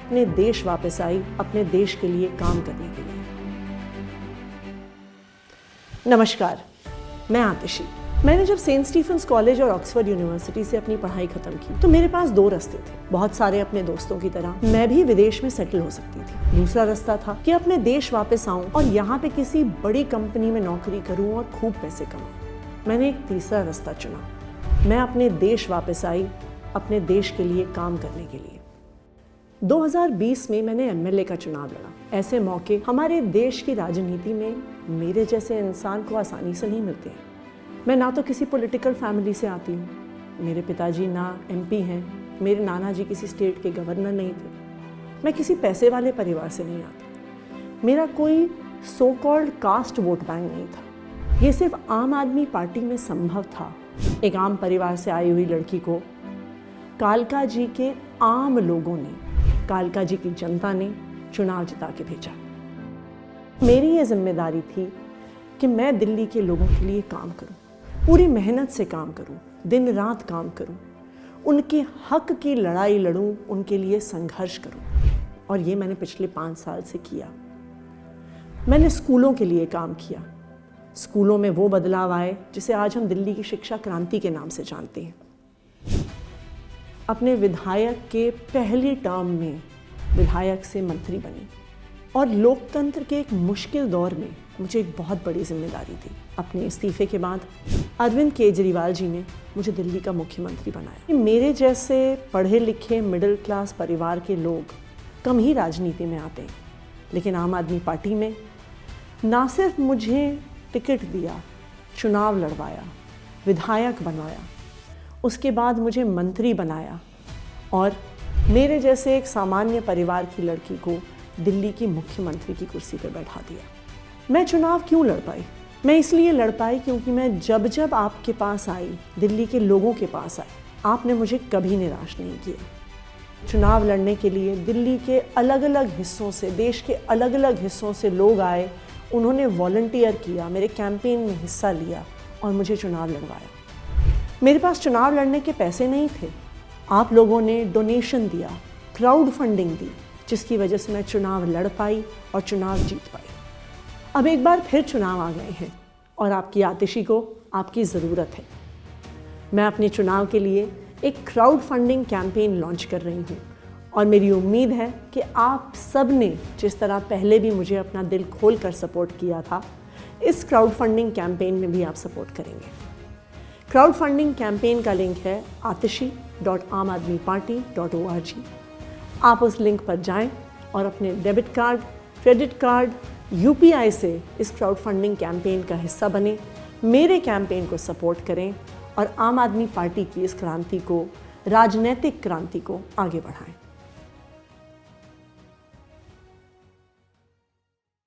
अपने देश वापस आई, अपने देश के लिए काम करने के लिए। नमस्कार, मैं आतिशी। मैंने जब सेंट स्टीफेंस कॉलेज और ऑक्सफोर्ड यूनिवर्सिटी से अपनी पढ़ाई खत्म की तो मेरे पास दो रास्ते थे। बहुत सारे अपने दोस्तों की तरह मैं भी विदेश में सेटल हो सकती थी। दूसरा रास्ता था कि अपने देश वापस आऊं और यहाँ पे किसी बड़ी कंपनी में नौकरी करूं और खूब पैसे कमाऊं। मैंने एक तीसरा रास्ता चुना। मैं अपने देश वापस आई, अपने देश के लिए काम करने के लिए। 2020 में मैंने एमएलए का चुनाव लड़ा। ऐसे मौके हमारे देश की राजनीति में मेरे जैसे इंसान को आसानी से नहीं मिलते हैं। मैं ना तो किसी पॉलिटिकल फैमिली से आती हूँ, मेरे पिताजी ना एमपी हैं, मेरे नाना जी किसी स्टेट के गवर्नर नहीं थे, मैं किसी पैसे वाले परिवार से नहीं आती, मेरा कोई so called caste vote bank नहीं था। ये सिर्फ आम आदमी पार्टी में संभव था। एक आम परिवार से आई हुई लड़की को कालका जी के आम लोगों ने, कालका जी की जनता ने चुनाव जिता के भेजा। मेरी ये जिम्मेदारी थी कि मैं दिल्ली के लोगों के लिए काम करूं, पूरी मेहनत से काम करूं, दिन रात काम करूं, उनके हक की लड़ाई लड़ूं, उनके लिए संघर्ष करूं। और ये मैंने पिछले 5 साल से किया। मैंने स्कूलों के लिए काम किया। स्कूलों में वो बदलाव आए जिसे आज हम दिल्ली की शिक्षा क्रांति के नाम से जानते हैं। अपने विधायक के पहली टर्म में विधायक से मंत्री बनी और लोकतंत्र के एक मुश्किल दौर में मुझे एक बहुत बड़ी जिम्मेदारी थी। अपने इस्तीफे के बाद अरविंद केजरीवाल जी ने मुझे दिल्ली का मुख्यमंत्री बनाया। मेरे जैसे पढ़े लिखे मिडिल क्लास परिवार के लोग कम ही राजनीति में आते हैं, लेकिन आम आदमी पार्टी में ना सिर्फ मुझे टिकट दिया, चुनाव लड़वाया, विधायक बनवाया, उसके बाद मुझे मंत्री बनाया और मेरे जैसे एक सामान्य परिवार की लड़की को दिल्ली की मुख्यमंत्री की कुर्सी पर बैठा दिया। मैं चुनाव क्यों लड़ पाई? मैं इसलिए लड़ पाई क्योंकि मैं जब जब आपके पास आई, दिल्ली के लोगों के पास आई, आपने मुझे कभी निराश नहीं किया। चुनाव लड़ने के लिए दिल्ली के अलग अलग हिस्सों से, देश के अलग अलग हिस्सों से लोग आए, उन्होंने वॉलंटियर किया, मेरे कैंपेन में हिस्सा लिया और मुझे चुनाव लड़वाया। मेरे पास चुनाव लड़ने के पैसे नहीं थे। आप लोगों ने डोनेशन दिया, क्राउड फंडिंग दी, जिसकी वजह से मैं चुनाव लड़ पाई और चुनाव जीत पाई। अब एक बार फिर चुनाव आ गए हैं और आपकी आतिशी को आपकी ज़रूरत है। मैं अपने चुनाव के लिए एक क्राउड फंडिंग कैंपेन लॉन्च कर रही हूँ और मेरी उम्मीद है कि आप सब ने जिस तरह पहले भी मुझे अपना दिल खोल कर सपोर्ट किया था, इस क्राउड फंडिंग कैंपेन में भी आप सपोर्ट करेंगे। क्राउड फंडिंग कैंपेन का लिंक है atishi.amadmiparty.org। आप उस लिंक पर जाएं और अपने debit card, credit card, UPI से इस क्राउड फंडिंग कैंपेन का हिस्सा बने, मेरे कैंपेन को सपोर्ट करें और आम आदमी पार्टी की इस क्रांति को, राजनीतिक क्रांति को आगे बढ़ाएं।